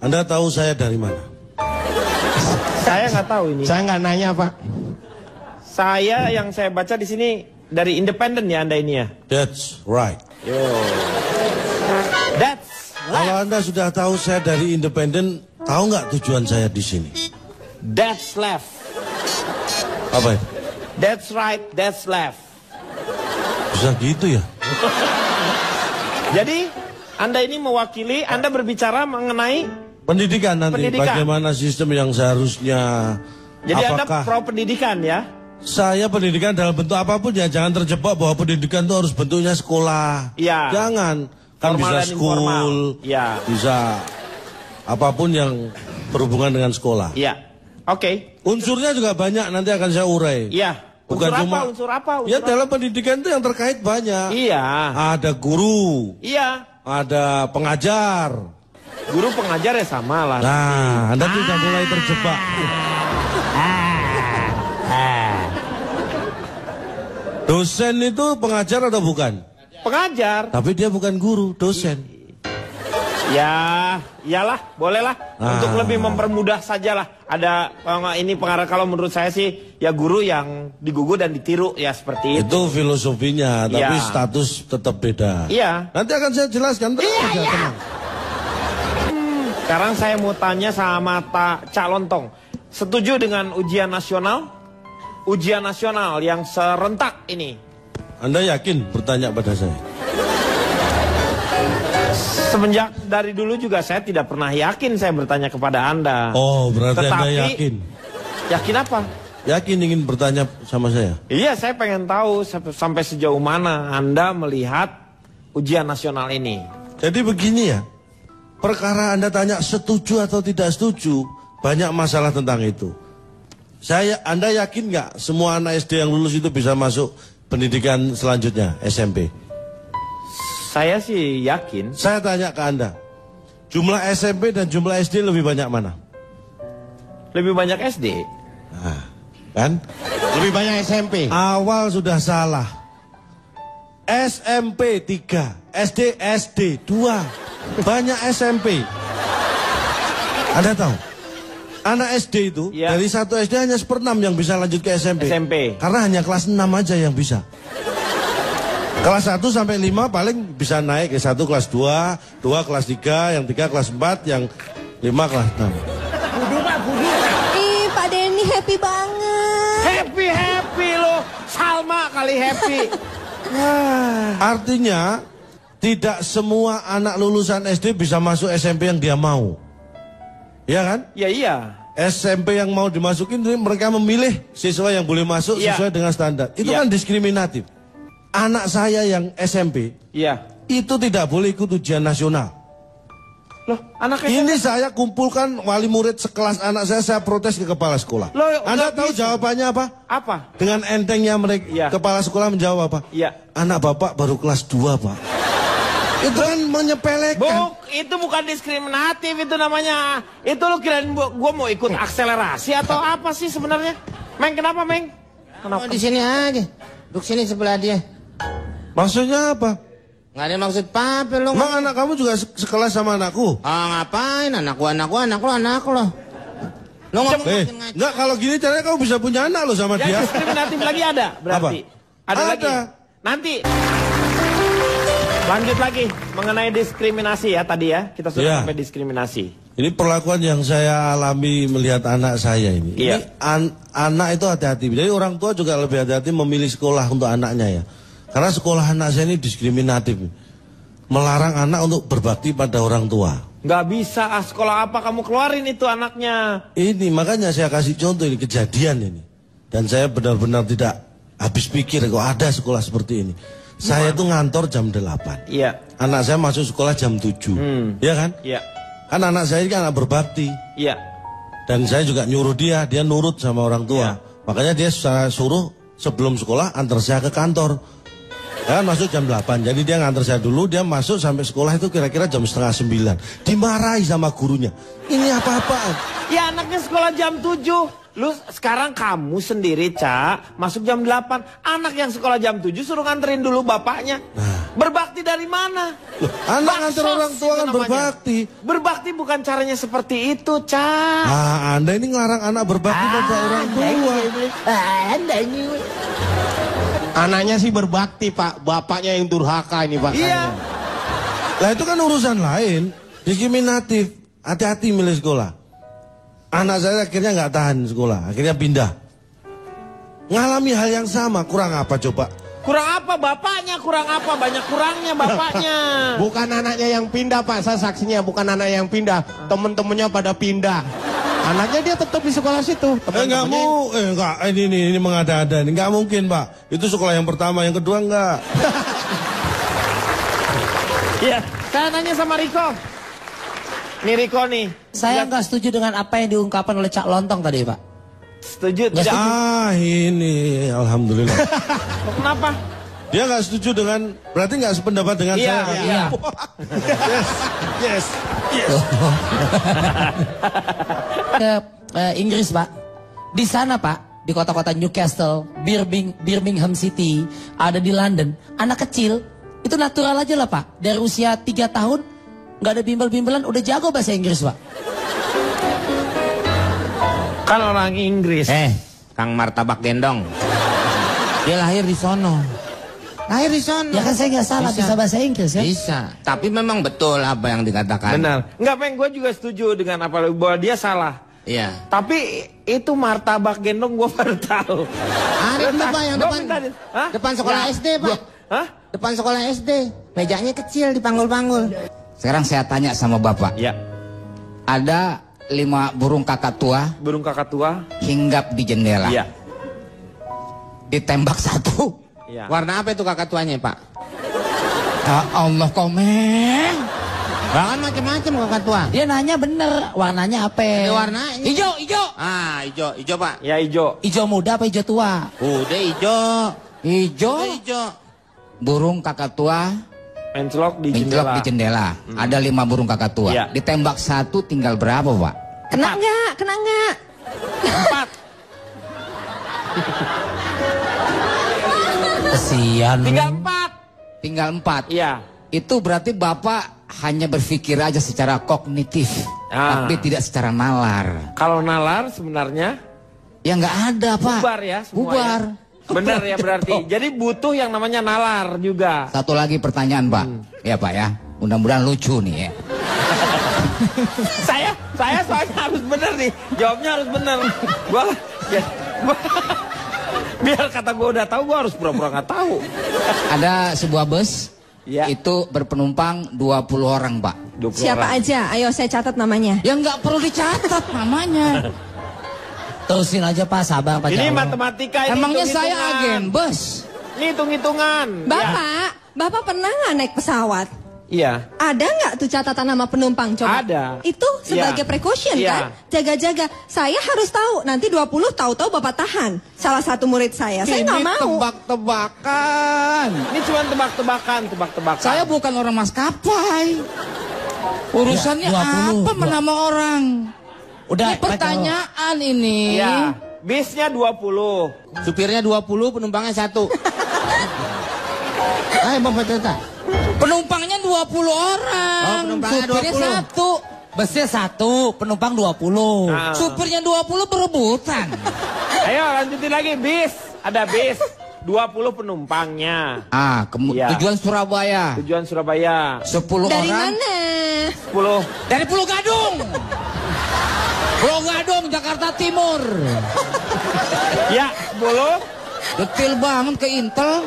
Anda tahu saya dari mana? Saya nggak tahu ini. Saya nggak nanya, Pak. Yang saya baca di sini dari Independen ya Anda ini ya? That's right. Yo. That's right. Kalau Anda sudah tahu saya dari Independen, tahu nggak tujuan saya di sini? That's left. Apa itu? That's right, that's left. Bisa gitu ya? Jadi Anda ini mewakili, Anda berbicara mengenai pendidikan nanti, pendidikan. Bagaimana sistem yang seharusnya. Jadi apakah Anda pro pendidikan ya? saya pendidikan dalam bentuk apapun ya, jangan terjebak bahwa pendidikan itu harus bentuknya sekolah. Iya. Jangan, kan Formal bisa dan school, informal. Iya. bisa apapun yang berhubungan dengan sekolah. Iya. Oke. Unsurnya juga banyak, nanti akan saya urai. Iya. Bukan unsur cuma apa? Unsur apa? Unsur ya apa? dalam pendidikan itu yang terkait banyak. Iya. Ada guru, Iya. ada pengajar. Guru pengajar ya sama lah. Nah, Anda sudah mulai terjebak. Dosen itu pengajar atau bukan? Pengajar. Tapi dia bukan guru, dosen. Ya, iyalah, bolehlah. Untuk lebih mempermudah sajalah. Ada ini pengarah, kalau menurut saya sih ya guru yang digugu dan ditiru ya seperti itu. Itu filosofinya, tapi Ya. status tetap beda. Iya. Nanti akan saya jelaskan. Tenang aja, tenang. Sekarang saya mau tanya sama Cak Lontong. Setuju dengan ujian nasional? Ujian nasional yang serentak ini. Anda yakin bertanya pada saya? Semenjak dari dulu juga saya tidak pernah yakin saya bertanya kepada Anda. Oh, berarti Tetapi, Anda yakin? Yakin apa? Yakin ingin bertanya sama saya? Iya, saya pengen tahu sampai sejauh mana Anda melihat ujian nasional ini. Jadi begini ya, perkara Anda tanya setuju atau tidak setuju, banyak masalah tentang itu. Anda yakin nggak semua anak SD yang lulus itu bisa masuk pendidikan selanjutnya, SMP? Saya sih yakin. Saya tanya ke Anda, jumlah SMP dan jumlah SD lebih banyak mana? Lebih banyak SD. Nah, kan? Lebih banyak SMP. Awal sudah salah. SMP 3, SD 2, banyak SMP. Anda tahu? Anak SD itu Ya. dari satu SD hanya 1/6 yang bisa lanjut ke SMP. Karena hanya kelas 6 aja yang bisa. Kelas 1 sampai 5 paling bisa naik ke 1 kelas 2, 2 kelas 3, yang 3 kelas 4, yang 5 kelas 6. Ih, Pak Denny happy banget. Happy loh. Salma kali happy. Artinya tidak semua anak lulusan SD bisa masuk SMP yang dia mau. Iya kan? Ya iya. SMP yang mau dimasukin mereka memilih siswa yang boleh masuk Ya. sesuai dengan standar. Itu Ya. kan diskriminatif. Anak saya yang SMP Iya. itu tidak boleh ikut ujian nasional. Loh, anaknya Ini saya kumpulkan wali murid sekelas anak saya protes ke kepala sekolah. Loh, Anda nggak tahu bisa. jawabannya apa? Apa? Dengan entengnya mereka, Iya. kepala sekolah menjawab apa? Iya. Anak bapak baru kelas 2, Pak. Itu kan menyepelekan. Itu bukan diskriminatif itu namanya. Itu lo kirain gua mau ikut akselerasi atau apa sih sebenarnya? Meng, kenapa, Meng? Oh, di sini aja. Duduk sini sebelah dia. Maksudnya apa? Nggak ada maksud apa lo. Emang anak kamu juga sekelas sama anakku? Ah, ngapain? Anak lo. Lo ngomong Enggak, kalau gini caranya kamu bisa punya anak lo sama dia. Yang diskriminatif lagi ada berarti. Ada lagi. Ada. Nanti lanjut lagi mengenai diskriminasi ya tadi ya. Kita sudah Ya. sampai diskriminasi. Ini perlakuan yang saya alami melihat anak saya ini. Iya. Ini anak itu hati-hati. Jadi orang tua juga lebih hati-hati memilih sekolah untuk anaknya ya. Karena sekolah anak saya ini diskriminatif. Melarang anak untuk berbakti pada orang tua. Nggak bisa, sekolah apa kamu keluarin itu anaknya. Ini makanya saya kasih contoh ini kejadian ini. Dan saya benar-benar tidak habis pikir kok ada sekolah seperti ini. Saya tuh ngantor jam 8. Iya. Anak saya masuk sekolah jam 7. Iya kan? Iya. Kan anak saya ini kan anak berbakti. Iya. Dan saya juga nyuruh dia nurut sama orang tua. Makanya dia secara suruh sebelum sekolah antar saya ke kantor. Dia kan masuk jam 8, jadi dia ngantar saya dulu, dia masuk sampai sekolah itu kira-kira jam 8:30. Dimarahi sama gurunya. Ini apa-apaan? Ya anaknya sekolah jam 7. Lu sekarang kamu sendiri, Cak, masuk jam 8. Anak yang sekolah jam 7 suruh nganterin dulu bapaknya. Berbakti dari mana? Loh, anak ngantar orang tua kan berbakti. Berbakti bukan caranya seperti itu, Cak. Ah, Anda ini ngelarang anak berbakti pada orang tua. Anda ini. Anaknya sih berbakti, Pak. Bapaknya yang durhaka ini, Pak. Iya. Lah itu kan urusan lain. Diskriminatif. Hati-hati milih sekolah. Anak saya akhirnya nggak tahan sekolah. Akhirnya pindah. Ngalami hal yang sama. Kurang apa coba? Kurang apa bapaknya? Kurang apa? Banyak kurangnya bapaknya. Bukan anaknya yang pindah, Pak. Saya saksinya bukan anak yang pindah. Temen-temennya pada pindah. Anaknya dia tetap di sekolah situ. Ini mengada-ada. Nggak mungkin, Pak. Itu sekolah yang pertama, yang kedua nggak. Iya. Saya nanya sama Riko. Nih Riko nih. Saya nggak setuju dengan apa yang diungkapkan oleh Cak Lontong tadi, Pak. Setuju? Nggak Tidak. setuju. Ini alhamdulillah. Kenapa? Dia nggak setuju dengan, berarti nggak sependapat dengan Iya, saya. iya. Yes. Ke Inggris, Pak. Di sana, Pak, di kota-kota Newcastle, Birmingham City, ada di London, anak kecil itu natural aja lah, Pak. Dari usia 3 tahun nggak ada bimbel-bimbelan udah jago bahasa Inggris, Pak. Kan orang Inggris. Kang Martabak Gendong. Dia lahir di sono. Lahir di sana. Ya kan saya nggak salah bisa bahasa Inggris ya. Bisa. Tapi memang betul apa yang dikatakan. Benar. Enggak, Peng, gue juga setuju dengan apa bahwa dia salah. Iya. Tapi itu martabak gendong gue baru tahu. Ada itu, Pak, yang Gua depan. minta Hah? Depan sekolah Ya. SD, Pak. Hah? Depan sekolah SD. Mejanya kecil dipanggul-panggul. Sekarang saya tanya sama Bapak. Ya. Ada 5 burung kakak Burung kakak tua. hinggap di jendela. Iya. Ditembak 1. Iya. Warna apa itu kakatuanya, Pak? Ya Allah, komen. Bahkan macam-macam kakatua. Dia nanya bener warnanya apa? Ada warnanya. Hijau, hijau. Ah, hijau, Pak. Ya hijau. Hijau muda apa hijau tua? Udah hijau. Hijau. Hijau. Burung kakak Menclok di menclok jendela. di jendela. Ada 5 burung kakak Iya. Ditembak 1 tinggal berapa, Pak? Kena nggak? Kena nggak? 4. Kesian. Tinggal 4. Tinggal 4. Iya. Itu berarti Bapak hanya berpikir aja secara kognitif, Ah. tapi tidak secara nalar. Kalau nalar sebenarnya Ya nggak ada, Pak. bubar ya semua. Bubar. Ya. Benar ya berarti. Jadi butuh yang namanya nalar juga. Satu lagi pertanyaan, Pak. Ya, Pak ya. Mudah-mudahan lucu nih ya. saya soalnya harus benar nih. Jawabnya harus benar. Gua biar kata gue udah tahu, gue harus pura-pura nggak tahu. Ada sebuah bus. Ya. Itu berpenumpang 20 orang, Pak. 20 Siapa orang. aja? Ayo saya catat namanya. Ya nggak perlu dicatat namanya. Terusin aja Pak, sabar Pak. Ini Jarwo. matematika ini. Emangnya saya hitung-hitungan. agen bus. Ini hitung-hitungan. Bapak pernah nggak naik pesawat? Iya. Ada nggak tuh catatan nama penumpang? Coba. Ada. Itu sebagai Iya. precaution Iya. kan? Jaga-jaga. Saya harus tahu. Nanti 20 tahu-tahu Bapak tahan. Salah satu murid saya. Saya nggak mau. Tebak-tebakan. Ini cuma tebak-tebakan. Saya bukan orang maskapai. Urusannya Ya, 20. apa menama orang? Udah, Ini pertanyaan ini. Iya. Bisnya 20. Supirnya 20, penumpangnya 1. Ayo, Bapak cerita. Penumpangnya 20 orang. Oh, penumpangnya Supirnya 20. 1. Busnya 1, penumpang 20. Nah. Supirnya 20 berebutan. Ayo lanjutin lagi. Bis. Ada bis. 20 penumpangnya. Iya. Tujuan Surabaya. Tujuan Surabaya. 10 Dari orang. mana? 10. Dari Pulau Gadung. Pulau Gadung, Jakarta Timur. Ya, 10. Detil banget ke Intel.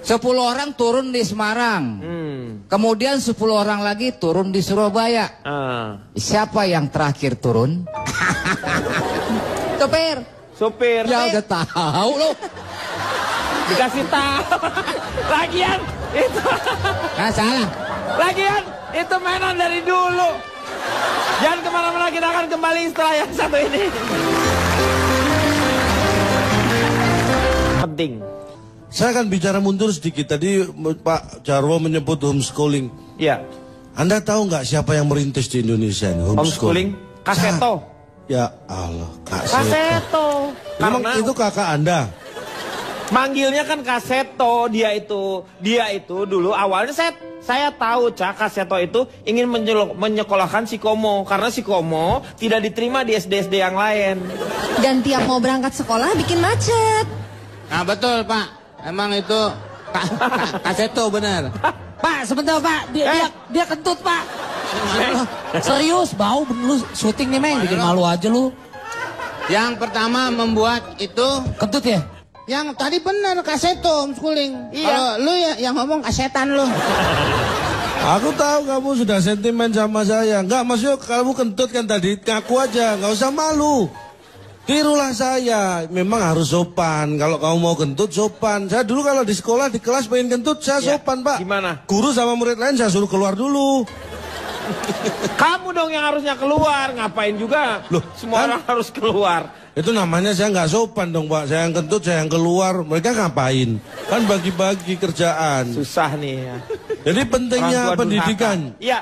10 orang turun di Semarang. Kemudian 10 orang lagi turun di Surabaya. Siapa yang terakhir turun? Supir. Supir. Ya udah tahu loh. Dikasih tahu. Lagian itu. Nah, salah. Lagian itu mainan dari dulu. Jangan kemana-mana, kita akan kembali setelah yang satu ini. Penting. Saya akan bicara mundur sedikit. Tadi Pak Jarwo menyebut homeschooling. Iya. Anda tahu nggak siapa yang merintis di Indonesia ini Homeschooling. Kaseto. Ya Allah, Kak Seto. Kaseto. Memang Karena itu kakak Anda. Manggilnya kan Kaseto, dia itu dulu awalnya saya tahu Cak, Kaseto itu ingin menyekolahkan si Komo karena si Komo tidak diterima di SD-SD yang lain. Dan tiap mau berangkat sekolah bikin macet. Nah betul Pak, emang itu Kaseto benar. Pak, sebentar Pak, dia kentut Pak. Serius, bau bener lu syuting nih Meng, bikin malu aja lu. Yang pertama membuat itu Kentut ya? yang tadi benar Kaseto homeschooling. Iya. Kalau lu ya yang ngomong kasetan lu. Aku tahu kamu sudah sentimen sama saya. Enggak, maksudnya kamu kentut kan tadi, ngaku aja, nggak usah malu. Tirulah saya, memang harus sopan. Kalau kamu mau kentut, sopan. Saya dulu kalau di sekolah, di kelas pengen kentut, saya sopan Pak. Gimana? Guru sama murid lain saya suruh keluar dulu. Kamu dong yang harusnya keluar, ngapain juga? Loh, semua kan? orang harus keluar. Itu namanya saya nggak sopan dong Pak. Saya yang kentut, saya yang keluar. Mereka ngapain? Kan bagi-bagi kerjaan. Susah nih ya. Jadi pentingnya Orang tua pendidikan. durhaka. Iya,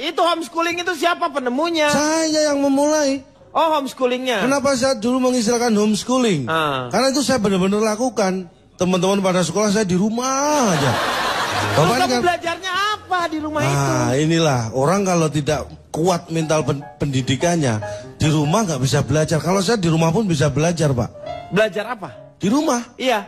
itu homeschooling itu siapa penemunya? Saya yang memulai. Oh, homeschoolingnya. Kenapa saya dulu mengistilahkan homeschooling? Karena itu saya benar-benar lakukan. Teman-teman pada sekolah saya di rumah aja. Terus Bapak kamu kan, belajarnya apa di rumah itu? inilah orang kalau tidak kuat mental pendidikannya di rumah nggak bisa belajar. Kalau saya di rumah pun bisa belajar Pak. Belajar apa? Di rumah. Iya.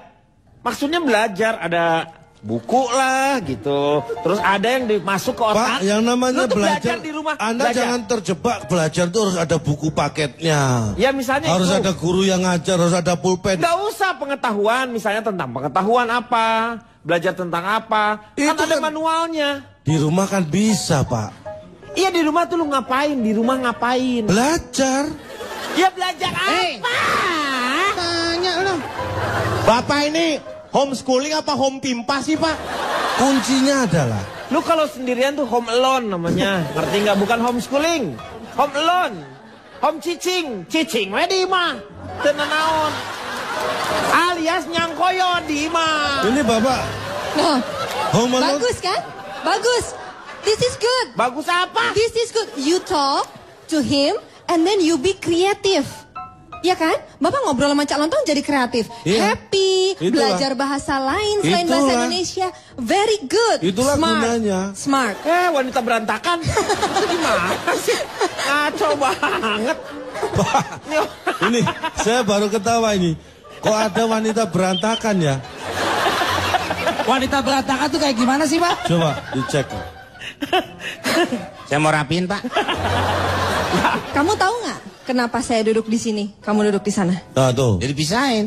Maksudnya belajar ada buku lah gitu. Terus ada yang dimasuk ke otak. Pak, yang namanya Lu tuh belajar di rumah. Anda belajar. jangan terjebak. Belajar itu harus ada buku paketnya. Ya misalnya Harus itu. ada guru yang ngajar, harus ada pulpen. Nggak usah pengetahuan, misalnya tentang pengetahuan apa, belajar tentang apa, Itu kan ada kan- manualnya. Di rumah kan bisa Pak. Iya di rumah tuh lu ngapain? Di rumah ngapain? Belajar. Ya belajar apa? Tanya lu. Bapak ini homeschooling apa home pimpa sih Pak? Kuncinya adalah Lu kalau sendirian tuh home alone namanya, ngerti nggak? Bukan homeschooling, home alone, home cicing, we di mah, tenanaon, alias nyangkoyo di mah. ini Bapak Nah, home alone. bagus kan? Bagus. This is good. Bagus apa? This is good. You talk to him and then you be creative. Ya kan? Bapak ngobrol sama Cak Lontong jadi kreatif. Iya. Happy, Itulah. belajar bahasa lain selain bahasa Itulah. Indonesia. Very good. Itulah Smart. gunanya. Smart. Wanita berantakan. Itu gimana sih? Ngaco banget. Pak, ini saya baru ketawa ini. Kok ada wanita berantakan ya? Wanita berantakan tuh kayak gimana sih Pak? Coba dicek. Saya mau rapiin Pak. Kamu tahu nggak kenapa saya duduk di sini, kamu duduk di sana? Nah tuh. Jadi pisahin.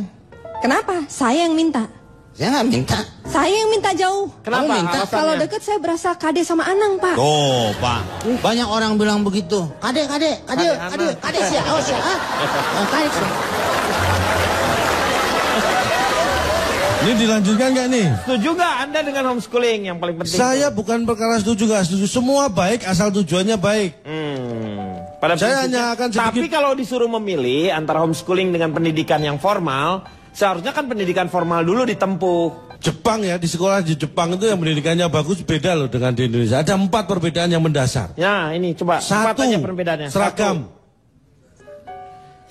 Kenapa? Saya yang minta. Saya nggak minta. Saya yang minta jauh. Kenapa? Kamu minta? Alasannya? Kalau deket saya berasa Kade sama Anang, Pak. Oh Pak, banyak orang bilang begitu. Kade sih, awas ya. Kade sih. Ini dilanjutkan nggak nih? Setuju nggak Anda dengan homeschooling yang paling penting? Saya bukan perkara setuju nggak setuju. Semua baik asal tujuannya baik. Pada Saya prinsipnya. hanya akan sedikit- Tapi kalau disuruh memilih antara homeschooling dengan pendidikan yang formal, seharusnya kan pendidikan formal dulu ditempuh. Jepang ya, di sekolah di Jepang itu yang pendidikannya bagus beda loh dengan di Indonesia. Ada 4 perbedaan yang mendasar. Ya, ini coba Satu, empat aja perbedaannya. seragam.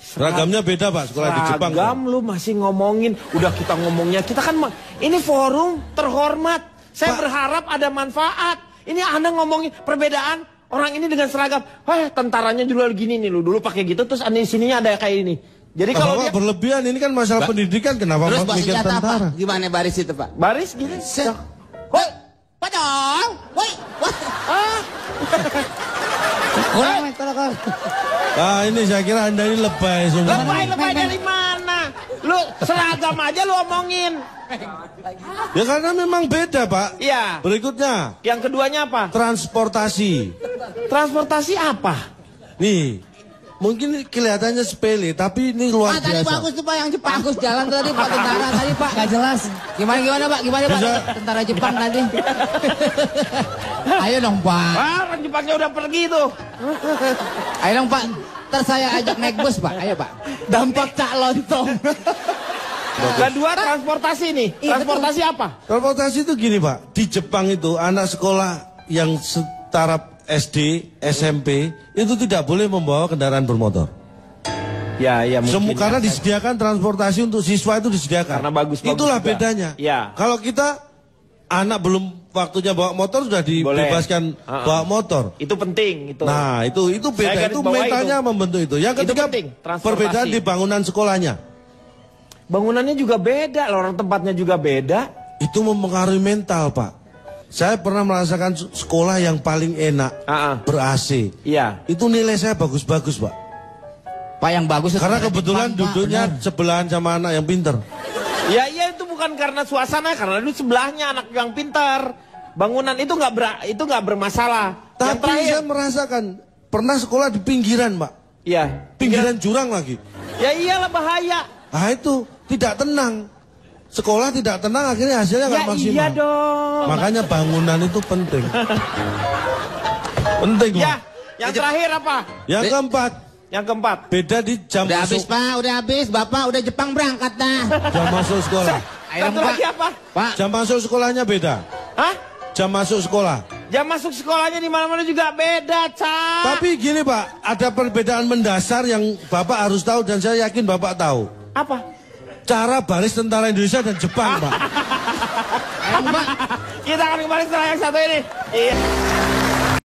Seragamnya beda Pak, sekolah di Jepang. Seragam lu masih ngomongin, udah kita ngomongnya, kita kan ini forum terhormat. Saya Pak. berharap ada manfaat. Ini Anda ngomongin perbedaan orang ini dengan seragam. Tentaranya dulu gini nih lu, dulu pakai gitu terus di sininya ada kayak ini. Jadi kalau Bapak dia berlebihan, ini kan masalah pendidikan, kenapa Terus Pak baris mikir senjata tentara? apa? Gimana baris itu Pak? baris gini. Woi, padang. Woi, Nah ini saya kira Anda ini lebay semua. Lebay dari mana? Lu seragam aja lu omongin. Ya karena memang beda Pak. Iya. Berikutnya, Yang keduanya apa? transportasi. Transportasi apa? Nih, mungkin kelihatannya sepele, tapi ini luar tadi biasa. bagus tuh Pak yang Jepang. Bagus jalan tadi Pak tentara tadi Pak. Gak jelas. Gimana Pak? Gimana Pak? Bisa. Tentara Jepang tadi. Ayo dong Pak. Orang Jepangnya udah pergi tuh. Ayo dong Pak. Ntar saya ajak naik bus Pak. Ayo Pak. Dampak Cak Lontong. Kedua transportasi nih. Transportasi apa? Transportasi itu gini Pak, di Jepang itu anak sekolah yang setara SD, SMP itu tidak boleh membawa kendaraan bermotor. Ya, ya mungkin. Karena disediakan transportasi untuk siswa itu disediakan. Karena bagus Itulah juga. bedanya. Ya. Kalau kita anak belum waktunya bawa motor sudah dibebaskan bawa motor. Itu penting itu. Nah, itu beda, itu mentalnya membentuk itu. Yang ketiga penting, perbedaan di bangunan sekolahnya. Bangunannya juga beda, orang tempatnya juga beda. Itu mempengaruhi mental, Pak. Saya pernah merasakan sekolah yang paling enak, ber-AC. Iya. Itu nilai saya bagus-bagus, Pak. Pak yang bagus. Karena kebetulan duduknya sebelahan sama anak yang pinter. Ya, iya itu bukan karena suasana, karena itu sebelahnya anak yang pintar. Bangunan itu nggak bermasalah. Tapi saya merasakan pernah sekolah di pinggiran, Pak. Iya. Pinggiran jurang lagi. Ya iyalah bahaya. Ah itu tidak tenang. Sekolah tidak tenang akhirnya hasilnya nggak maksimal. Iya dong. Makanya bangunan itu penting. Penting, Pak. Ya, yang terakhir apa? Yang keempat. Yang keempat. Beda di jam Udah habis masuk. Pak, udah habis. Bapak udah Jepang berangkat dah. Jam masuk sekolah. Satu lagi apa? Pak. Jam masuk sekolahnya beda. Hah? Jam masuk sekolah. Jam masuk sekolahnya di mana-mana juga beda, Cak. Tapi gini, Pak, ada perbedaan mendasar yang Bapak harus tahu dan saya yakin Bapak tahu. Apa? Cara baris tentara Indonesia dan Jepang, Pak. Kita akan kembali setelah yang satu ini. Iya.